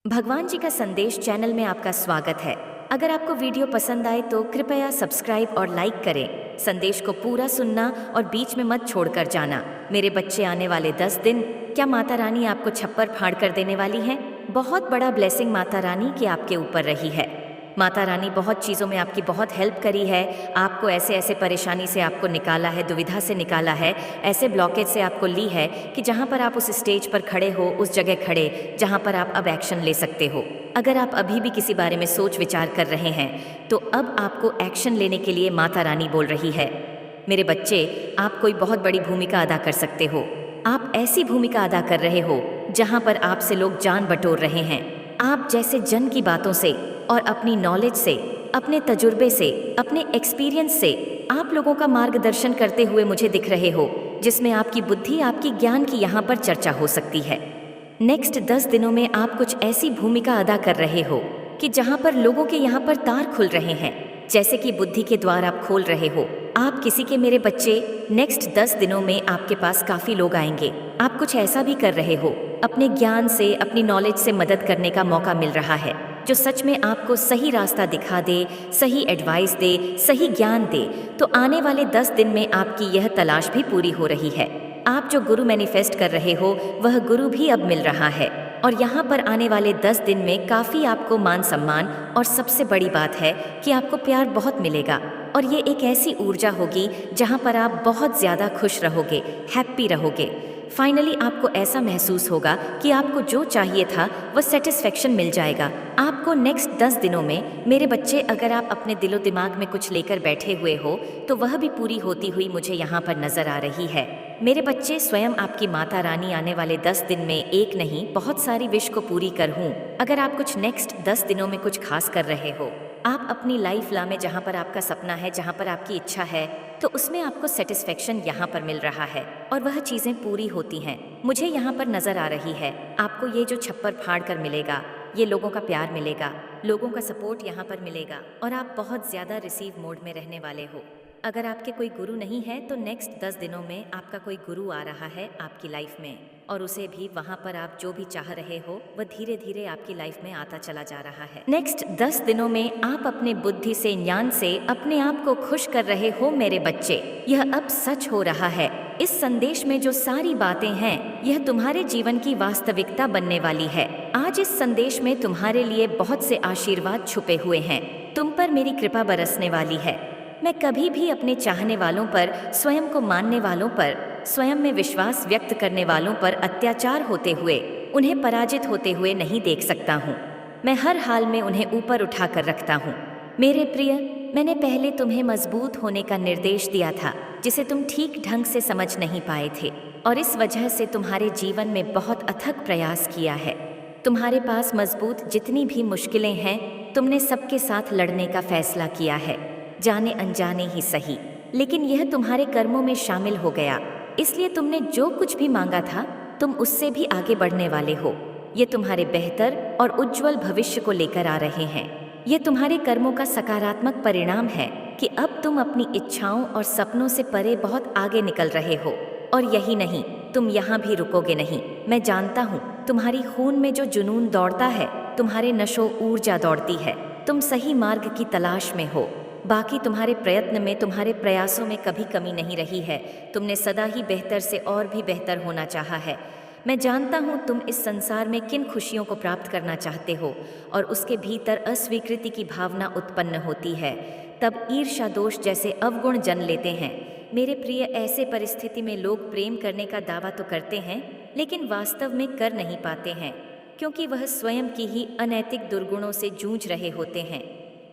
भगवान जी का संदेश चैनल में आपका स्वागत है। अगर आपको वीडियो पसंद आए तो कृपया सब्सक्राइब और लाइक करें। संदेश को पूरा सुनना और बीच में मत छोड़कर जाना। मेरे बच्चे, आने वाले 10 दिन क्या माता रानी आपको छप्पर फाड़ कर देने वाली हैं? बहुत बड़ा ब्लेसिंग माता रानी की आपके ऊपर रही है। माता रानी बहुत चीज़ों में आपकी बहुत हेल्प करी है। आपको ऐसे ऐसे परेशानी से आपको निकाला है, दुविधा से निकाला है, ऐसे ब्लॉकेज से आपको ली है कि जहाँ पर आप उस स्टेज पर खड़े हो, उस जगह खड़े जहाँ पर आप अब एक्शन ले सकते हो। अगर आप अभी भी किसी बारे में सोच विचार कर रहे हैं तो अब आपको एक्शन लेने के लिए माता रानी बोल रही है। मेरे बच्चे, आप कोई बहुत बड़ी भूमिका अदा कर सकते हो। आप ऐसी भूमिका अदा कर रहे हो जहाँ पर आपसे लोग जान बटोर रहे हैं। आप जैसे जन की बातों से और अपनी नॉलेज से, अपने तजुर्बे से, अपने एक्सपीरियंस से आप लोगों का मार्गदर्शन करते हुए मुझे दिख रहे हो, जिसमें आपकी बुद्धि, आपकी ज्ञान की यहाँ पर चर्चा हो सकती है। नेक्स्ट 10 दिनों में आप कुछ ऐसी भूमिका अदा कर रहे हो कि जहाँ पर लोगों के यहाँ पर तार खुल रहे हैं, जैसे कि बुद्धि के द्वार आप खोल रहे हो। आप किसी के, मेरे बच्चे, नेक्स्ट 10 दिनों में आपके पास काफ़ी लोग आएंगे। आप कुछ ऐसा भी कर रहे हो, अपने ज्ञान से, अपनी नॉलेज से मदद करने का मौका मिल रहा है, जो सच में आपको सही रास्ता दिखा दे, सही एडवाइस दे, सही ज्ञान दे। तो आने वाले 10 दिन में आपकी यह तलाश भी पूरी हो रही है। आप जो गुरु मैनिफेस्ट कर रहे हो वह गुरु भी अब मिल रहा है, और यहाँ पर आने वाले 10 दिन में काफ़ी आपको मान सम्मान, और सबसे बड़ी बात है कि आपको प्यार बहुत मिलेगा। और ये एक ऐसी ऊर्जा होगी जहाँ पर आप बहुत ज़्यादा खुश रहोगे, हैप्पी रहोगे। फाइनली आपको ऐसा महसूस होगा कि आपको जो चाहिए था वह सेटिस्फेक्शन मिल जाएगा। आपको नेक्स्ट 10 दिनों में, मेरे बच्चे, अगर आप अपने दिलो दिमाग में कुछ लेकर बैठे हुए हो तो वह भी पूरी होती हुई मुझे यहाँ पर नजर आ रही है। मेरे बच्चे, स्वयं आपकी माता रानी आने वाले 10 दिन में एक नहीं, बहुत सारी विश को पूरी कर हूँ। अगर आप कुछ नेक्स्ट 10 दिनों में कुछ खास कर रहे हो, आप अपनी लाइफ ला में जहाँ पर आपका सपना है, जहाँ पर आपकी इच्छा है, तो उसमें आपको सेटिस्फेक्शन यहाँ पर मिल रहा है और वह चीज़ें पूरी होती हैं। मुझे यहाँ पर नज़र आ रही है आपको ये जो छप्पर फाड़ कर मिलेगा, ये लोगों का प्यार मिलेगा, लोगों का सपोर्ट यहाँ पर मिलेगा, और आप बहुत ज़्यादा रिसीव मोड में रहने वाले हो। अगर आपके कोई गुरु नहीं है तो नेक्स्ट 10 दिनों में आपका कोई गुरु आ रहा है आपकी लाइफ में, और उसे भी वहाँ पर आप जो भी चाह रहे हो वह धीरे धीरे आपकी लाइफ में आता चला जा रहा है। नेक्स्ट 10 दिनों में आप अपने बुद्धि से, ज्ञान से अपने आप को खुश कर रहे हो मेरे बच्चे। यह अब सच हो रहा है। इस संदेश में जो सारी बातें हैं यह तुम्हारे जीवन की वास्तविकता बनने वाली है। आज इस संदेश में तुम्हारे लिए बहुत से आशीर्वाद छुपे हुए हैं। तुम पर मेरी कृपा बरसने वाली है। मैं कभी भी अपने चाहने वालों पर, स्वयं को मानने वालों पर, स्वयं में विश्वास व्यक्त करने वालों पर अत्याचार होते हुए, उन्हें पराजित होते हुए नहीं देख सकता हूँ। मैं हर हाल में उन्हें ऊपर उठाकर रखता हूँ। मेरे प्रिय, मैंने पहले तुम्हें मजबूत होने का निर्देश दिया था, जिसे तुम ठीक ढंग से समझ नहीं पाए थे, और इस वजह से तुम्हारे जीवन में बहुत अथक प्रयास किया है। तुम्हारे पास मजबूत जितनी भी मुश्किलें हैं, तुमने सबके साथ लड़ने का फैसला किया है, जाने अनजाने ही सही, लेकिन यह तुम्हारे कर्मों में शामिल हो गया। इसलिए तुमने जो कुछ भी मांगा था, तुम उससे भी आगे बढ़ने वाले हो। ये तुम्हारे बेहतर और उज्जवल भविष्य को लेकर आ रहे हैं। ये तुम्हारे कर्मों का सकारात्मक परिणाम है कि अब तुम अपनी इच्छाओं और सपनों से परे बहुत आगे निकल रहे हो। और यही नहीं, तुम यहाँ भी रुकोगे नहीं। मैं जानता हूँ तुम्हारी खून में जो जुनून दौड़ता है, तुम्हारे नशों ऊर्जा दौड़ती है। तुम सही मार्ग की तलाश में हो। बाकी तुम्हारे प्रयत्न में, तुम्हारे प्रयासों में कभी कमी नहीं रही है। तुमने सदा ही बेहतर से और भी बेहतर होना चाहा है। मैं जानता हूँ तुम इस संसार में किन खुशियों को प्राप्त करना चाहते हो, और उसके भीतर अस्वीकृति की भावना उत्पन्न होती है। तब ईर्ष्या दोष जैसे अवगुण जन्म लेते हैं। मेरे प्रिय, ऐसे परिस्थिति में लोग प्रेम करने का दावा तो करते हैं, लेकिन वास्तव में कर नहीं पाते हैं, क्योंकि वह स्वयं की ही अनैतिक दुर्गुणों से जूझ रहे होते हैं।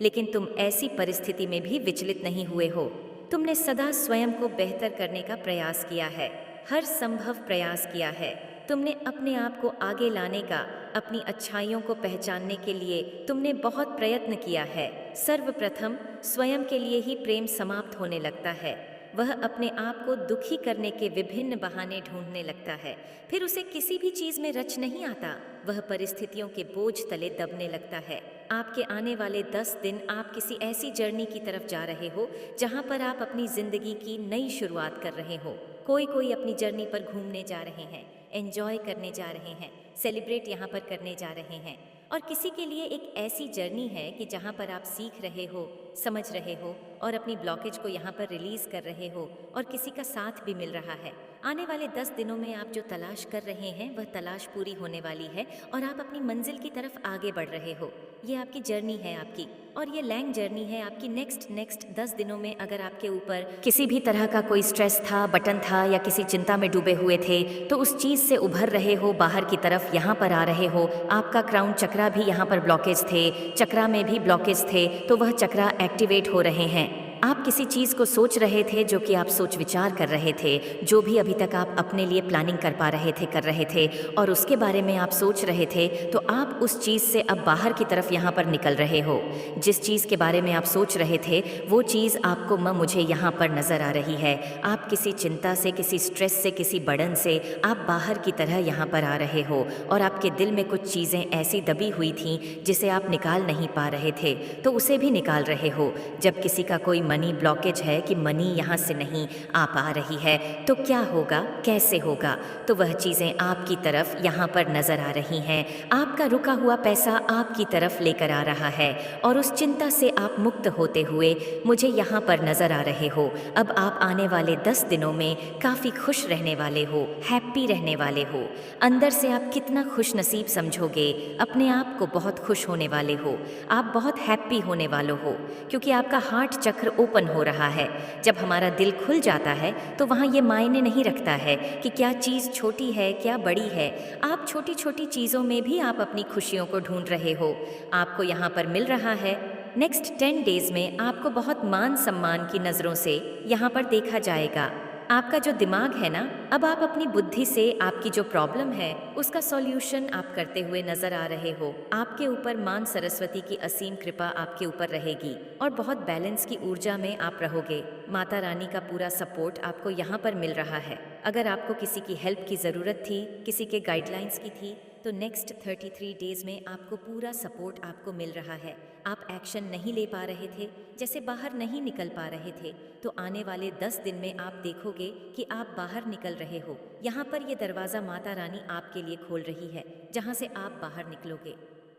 लेकिन तुम ऐसी परिस्थिति में भी विचलित नहीं हुए हो। तुमने सदा स्वयं को बेहतर करने का प्रयास किया है, हर संभव प्रयास किया है। तुमने अपने आप को आगे लाने का, अपनी अच्छाइयों को पहचानने के लिए तुमने बहुत प्रयत्न किया है। सर्वप्रथम स्वयं के लिए ही प्रेम समाप्त होने लगता है। वह अपने आप को दुखी करने के विभिन्न बहाने ढूंढने लगता है। फिर उसे किसी भी चीज में रच नहीं आता। वह परिस्थितियों के बोझ तले दबने लगता है। आपके आने वाले 10 दिन आप किसी ऐसी जर्नी की तरफ जा रहे हो जहां पर आप अपनी जिंदगी की नई शुरुआत कर रहे हो। कोई अपनी जर्नी पर घूमने जा रहे हैं, एंजॉय करने जा रहे हैं, सेलिब्रेट यहाँ पर करने जा रहे हैं, और किसी के लिए एक ऐसी जर्नी है कि जहाँ पर आप सीख रहे हो, समझ रहे हो और अपनी ब्लॉकेज को यहाँ पर रिलीज कर रहे हो और किसी का साथ भी मिल रहा है। आने वाले 10 दिनों में आप जो तलाश कर रहे हैं वह तलाश पूरी होने वाली है और आप अपनी मंजिल की तरफ आगे बढ़ रहे हो। ये आपकी जर्नी है आपकी, और ये लैंग जर्नी है आपकी। नेक्स्ट 10 दिनों में अगर आपके ऊपर किसी भी तरह का कोई स्ट्रेस था, बटन था या किसी चिंता में डूबे हुए थे, तो उस चीज़ से उभर रहे हो, बाहर की तरफ यहाँ पर आ रहे हो। आपका क्राउन चक्रा भी यहाँ पर ब्लॉकेज थे, चक्रा में भी ब्लॉकेज थे, तो वह चक्रा एक्टिवेट हो रहे हैं। आप किसी चीज़ को सोच रहे थे, जो कि आप सोच विचार कर रहे थे, जो भी अभी तक आप अपने लिए प्लानिंग कर पा रहे थे, कर रहे थे और उसके बारे में आप सोच रहे थे, तो आप उस चीज़ से अब बाहर की तरफ यहाँ पर निकल रहे हो। जिस चीज़ के बारे में आप सोच रहे थे वो चीज़ आपको मुझे यहाँ पर नज़र आ रही है। आप किसी चिंता से, किसी स्ट्रेस से, किसी बर्डन से आप बाहर की तरह यहाँ पर आ रहे हो और आपके दिल में कुछ चीज़ें ऐसी दबी हुई थीं जिसे आप निकाल नहीं पा रहे थे, तो उसे भी निकाल रहे हो। जब किसी का कोई मनी ब्लॉकेज है कि मनी यहाँ से नहीं आ पा रही है, तो क्या होगा, कैसे होगा, तो वह चीज़ें आपकी तरफ यहाँ पर नज़र आ रही हैं। आपका रुका हुआ पैसा आपकी तरफ लेकर आ रहा है और उस चिंता से आप मुक्त होते हुए मुझे यहाँ पर नज़र आ रहे हो। अब आप आने वाले 10 दिनों में काफ़ी खुश रहने वाले हो, हैप्पी रहने वाले हो। अंदर से आप कितना खुश नसीब समझोगे, अपने आप को बहुत खुश होने वाले हो, आप बहुत हैप्पी होने वाले हो, क्योंकि आपका हार्ट चक्र ओपन हो रहा है। जब हमारा दिल खुल जाता है तो वहाँ ये मायने नहीं रखता है कि क्या चीज़ छोटी है, क्या बड़ी है। आप छोटी छोटी चीज़ों में भी आप अपनी खुशियों को ढूंढ रहे हो, आपको यहाँ पर मिल रहा है। नेक्स्ट 10 डेज़ में आपको बहुत मान सम्मान की नज़रों से यहाँ पर देखा जाएगा। आपका जो दिमाग है ना, अब आप अपनी बुद्धि से आपकी जो प्रॉब्लम है उसका सॉल्यूशन आप करते हुए नजर आ रहे हो। आपके ऊपर मां सरस्वती की असीम कृपा आपके ऊपर रहेगी और बहुत बैलेंस की ऊर्जा में आप रहोगे। माता रानी का पूरा सपोर्ट आपको यहाँ पर मिल रहा है। अगर आपको किसी की हेल्प की ज़रूरत थी, किसी के गाइडलाइंस की थी, तो नेक्स्ट 33 डेज़ में आपको पूरा सपोर्ट आपको मिल रहा है। आप एक्शन नहीं ले पा रहे थे, जैसे बाहर नहीं निकल पा रहे थे, तो आने वाले 10 दिन में आप देखोगे कि आप बाहर निकल रहे हो। यहाँ पर ये दरवाज़ा माता रानी आपके लिए खोल रही है, जहाँ से आप बाहर निकलोगे।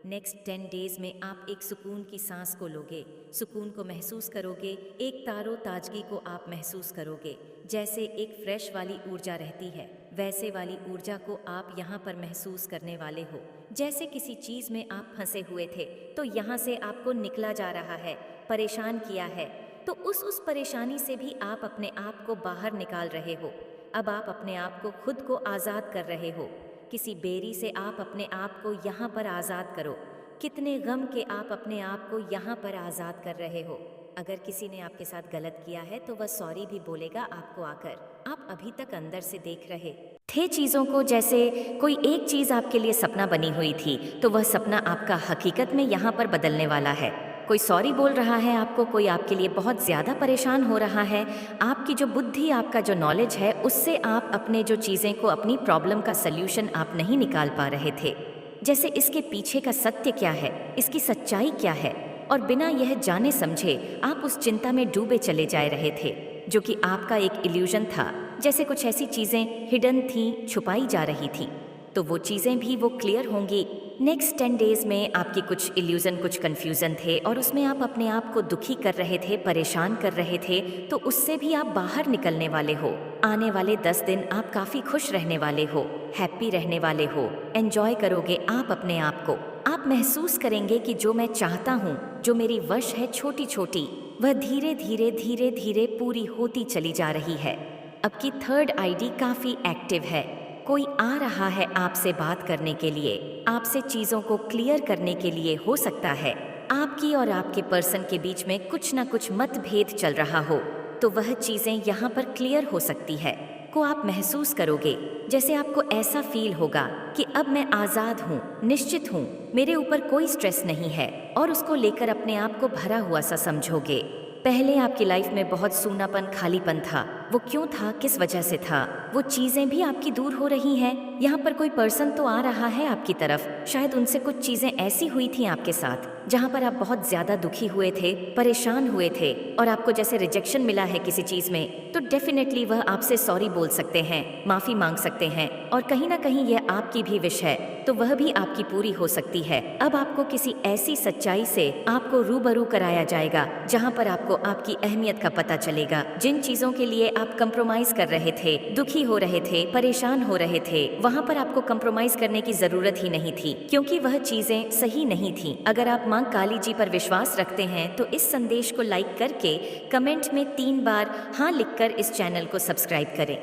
नेक्स्ट 10 डेज़ में आप एक सुकून की सांस को लोगे, सुकून को महसूस करोगे, एक तारो ताजगी को आप महसूस करोगे। जैसे एक फ्रेश वाली ऊर्जा रहती है, वैसे वाली ऊर्जा को आप यहाँ पर महसूस करने वाले हो। जैसे किसी चीज़ में आप फंसे हुए थे, तो यहाँ से आपको निकला जा रहा है, परेशान किया है, तो उस परेशानी से भी आप अपने आप को बाहर निकाल रहे हो। अब आप अपने आप को खुद को आज़ाद कर रहे हो। किसी बेरी से आप अपने आप को यहाँ पर आज़ाद करो। कितने गम के आप अपने आप को यहाँ पर आज़ाद कर रहे हो। अगर किसी ने आपके साथ गलत किया है तो वह सॉरी भी बोलेगा आपको आकर। आप अभी तक अंदर से देख रहे थे चीज़ों को, जैसे कोई एक चीज़ आपके लिए सपना बनी हुई थी, तो वह सपना आपका हकीकत में यहाँ पर बदलने वाला है। कोई सॉरी बोल रहा है आपको, कोई आपके लिए बहुत ज़्यादा परेशान हो रहा है। आपकी जो बुद्धि, आपका जो नॉलेज है, उससे आप अपने जो चीज़ें को, अपनी प्रॉब्लम का सल्यूशन आप नहीं निकाल पा रहे थे। जैसे इसके पीछे का सत्य क्या है, इसकी सच्चाई क्या है, और बिना यह जाने समझे आप उस चिंता में डूबे चले जा रहे थे, जो कि आपका एक इल्यूजन था। जैसे कुछ ऐसी चीज़ें हिडन थी, छुपाई जा रही थी, तो वो चीज़ें भी वो क्लियर होंगी। नेक्स्ट 10 डेज़ में आपकी कुछ इल्यूज़न, कुछ कन्फ्यूज़न थे और उसमें आप अपने आप को दुखी कर रहे थे, परेशान कर रहे थे, तो उससे भी आप बाहर निकलने वाले हो। आने वाले 10 दिन आप काफ़ी खुश रहने वाले हो, हैप्पी रहने वाले हो, एंजॉय करोगे आप अपने आप को। आप महसूस करेंगे कि जो मैं चाहता हूँ, जो मेरी वश है छोटी छोटी, वह धीरे धीरे धीरे धीरे पूरी होती चली जा रही है। अब की थर्ड आईडी काफ़ी एक्टिव है। कोई आ रहा है आपसे बात करने के लिए, आपसे चीज़ों को क्लियर करने के लिए। हो सकता है आपकी और आपके पर्सन के बीच में कुछ ना कुछ मतभेद चल रहा हो, तो वह चीज़ें यहाँ पर क्लियर हो सकती है। को आप महसूस करोगे, जैसे आपको ऐसा फील होगा कि अब मैं आज़ाद हूँ, निश्चित हूँ, मेरे ऊपर कोई स्ट्रेस नहीं है, और उसको लेकर अपने आप को भरा हुआ सा समझोगे। पहले आपकी लाइफ में बहुत सूनापन, खालीपन था, वो क्यों था, किस वजह से था, वो चीज़ें भी आपकी दूर हो रही हैं। यहाँ पर कोई पर्सन तो आ रहा है आपकी तरफ, शायद उनसे कुछ चीज़ें ऐसी हुई थी आपके साथ जहाँ पर आप बहुत ज़्यादा दुखी हुए थे, परेशान हुए थे और आपको जैसे रिजेक्शन मिला है किसी चीज़ में, तो डेफिनेटली वह आपसे सॉरी बोल सकते हैं, माफ़ी मांग सकते हैं और कहीं ना कहीं यह आपकी भी विश है तो वह भी आपकी पूरी हो सकती है। अब आपको किसी ऐसी सच्चाई से आपको रूबरू कराया जाएगा जहाँ पर आपको आपकी अहमियत का पता चलेगा। जिन चीज़ों के लिए आप कंप्रोमाइज कर रहे थे, दुखी हो रहे थे, परेशान हो रहे थे, वहाँ पर आपको कंप्रोमाइज करने की जरूरत ही नहीं थी क्योंकि वह चीज़ें सही नहीं थी। अगर आप मां काली जी पर विश्वास रखते हैं तो इस संदेश को लाइक करके कमेंट में 3 बार हाँ लिखकर इस चैनल को सब्सक्राइब करें।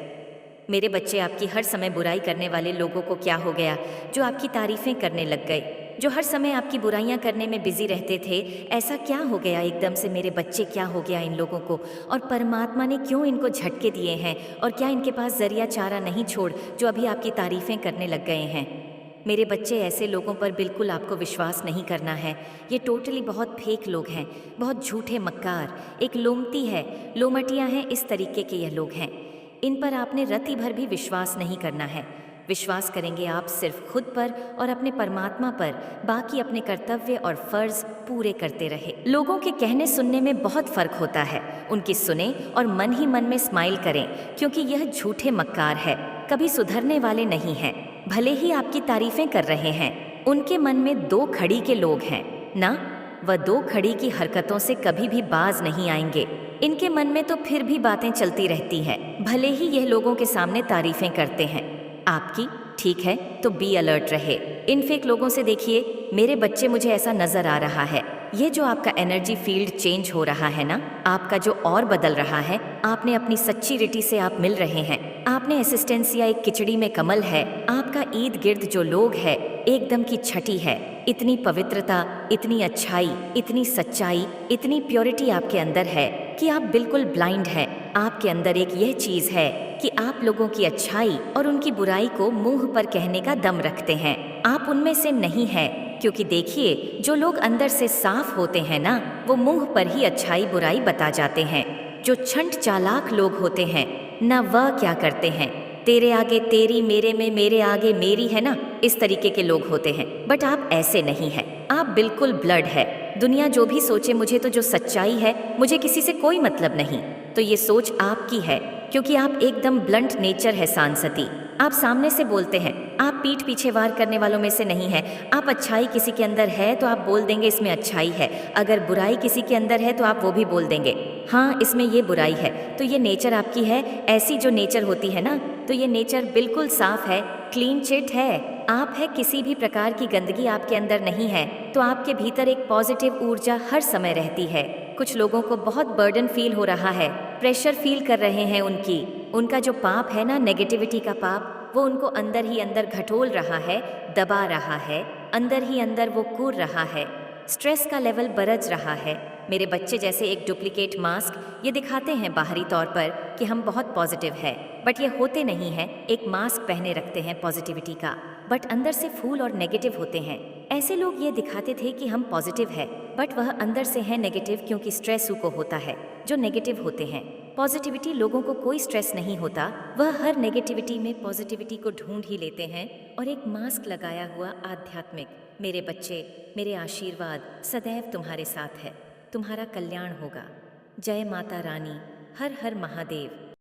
मेरे बच्चे, आपकी हर समय बुराई करने वाले लोगों को क्या हो गया जो आपकी तारीफें करने लग गए, जो हर समय आपकी बुराइयां करने में बिजी रहते थे, ऐसा क्या हो गया एकदम से? मेरे बच्चे, क्या हो गया इन लोगों को? और परमात्मा ने क्यों इनको झटके दिए हैं? और क्या इनके पास जरिया चारा नहीं छोड़ जो अभी आपकी तारीफें करने लग गए हैं? मेरे बच्चे, ऐसे लोगों पर बिल्कुल आपको विश्वास नहीं करना है। ये टोटली बहुत फेक लोग हैं, बहुत झूठे मक्कार, एक लोमती है, लोमटियाँ हैं, इस तरीके के यह लोग हैं। इन पर आपने रत्ती भर भी विश्वास नहीं करना है। विश्वास करेंगे आप सिर्फ खुद पर और अपने परमात्मा पर, बाकी अपने कर्तव्य और फर्ज पूरे करते रहे। लोगों के कहने सुनने में बहुत फर्क होता है, उनकी सुने और मन ही मन में स्माइल करें क्योंकि यह झूठे मक्कार है, कभी सुधरने वाले नहीं हैं। भले ही आपकी तारीफें कर रहे हैं, उनके मन में 2 खड़ी के लोग हैं ना, वह 2 खड़ी की हरकतों से कभी भी बाज नहीं आएंगे। इनके मन में तो फिर भी बातें चलती रहती हैं, भले ही यह लोगों के सामने तारीफें करते हैं आपकी। ठीक है, तो बी अलर्ट रहे। इन फेक लोगों से देखिए मेरे बच्चे, मुझे ऐसा नजर आ रहा है, ये जो आपका एनर्जी फील्ड चेंज हो रहा है ना, आपका जो और बदल रहा है, आपने अपनी सच्ची रिटी से आप मिल रहे हैं, आपने असिस्टेंसिया एक खिचड़ी में कमल है, आपका ईद गिर्द जो लोग है एकदम की छठी है। इतनी पवित्रता, इतनी अच्छाई, इतनी सच्चाई, इतनी प्योरिटी आपके अंदर है कि आप बिल्कुल ब्लाइंड हैं। आपके अंदर एक यह चीज है कि आप लोगों की अच्छाई और उनकी बुराई को मुंह पर कहने का दम रखते हैं। आप उनमें से नहीं हैं क्योंकि देखिए, जो लोग अंदर से साफ होते हैं ना, वो मुंह पर ही अच्छाई बुराई बता जाते हैं। जो छंट चालाक लोग होते हैं ना, वह क्या करते हैं, तेरे आगे तेरी, मेरे में मेरे आगे मेरी, है ना, इस तरीके के लोग होते हैं। बट आप ऐसे नहीं हैं, आप बिल्कुल ब्लड है। दुनिया जो भी सोचे, मुझे तो जो सच्चाई है, मुझे किसी से कोई मतलब नहीं, तो ये सोच आपकी है क्योंकि आप एकदम ब्लंट नेचर है सांसती। आप सामने से बोलते हैं, आप पीठ पीछे वार करने वालों में से नहीं है। आप अच्छाई किसी के अंदर है तो आप बोल देंगे इसमें अच्छाई है, अगर बुराई किसी के अंदर है तो आप वो भी बोल देंगे हाँ इसमें ये बुराई है। तो ये नेचर आपकी है। ऐसी जो नेचर होती है ना, तो ये नेचर बिल्कुल साफ है, क्लीन चिट है। आप है, किसी भी प्रकार की गंदगी आपके अंदर नहीं है, तो आपके भीतर एक पॉजिटिव ऊर्जा हर समय रहती है। कुछ लोगों को बहुत बर्डन फील हो रहा है, प्रेशर फील कर रहे हैं, उनका जो पाप है ना, नेगेटिविटी का पाप, वो उनको अंदर ही अंदर घटोल रहा है, दबा रहा है, अंदर ही अंदर वो कूद रहा है, स्ट्रेस का लेवल बरज रहा है। मेरे बच्चे, जैसे एक डुप्लीकेट मास्क ये दिखाते हैं बाहरी तौर पर कि हम बहुत पॉजिटिव है, बट ये होते नहीं हैं। एक मास्क पहने रखते हैं पॉजिटिविटी का, बट अंदर से फूल और नेगेटिव होते हैं। ऐसे लोग ये दिखाते थे कि हम पॉजिटिव है, बट वह अंदर से है नेगेटिव, क्योंकि स्ट्रेस उनको होता है जो नेगेटिव होते हैं। पॉजिटिविटी लोगों को कोई स्ट्रेस नहीं होता, वह हर नेगेटिविटी में पॉजिटिविटी को ढूंढ ही लेते हैं और एक मास्क लगाया हुआ आध्यात्मिक। मेरे बच्चे, मेरे आशीर्वाद सदैव तुम्हारे साथ है, तुम्हारा कल्याण होगा। जय माता रानी, हर हर महादेव।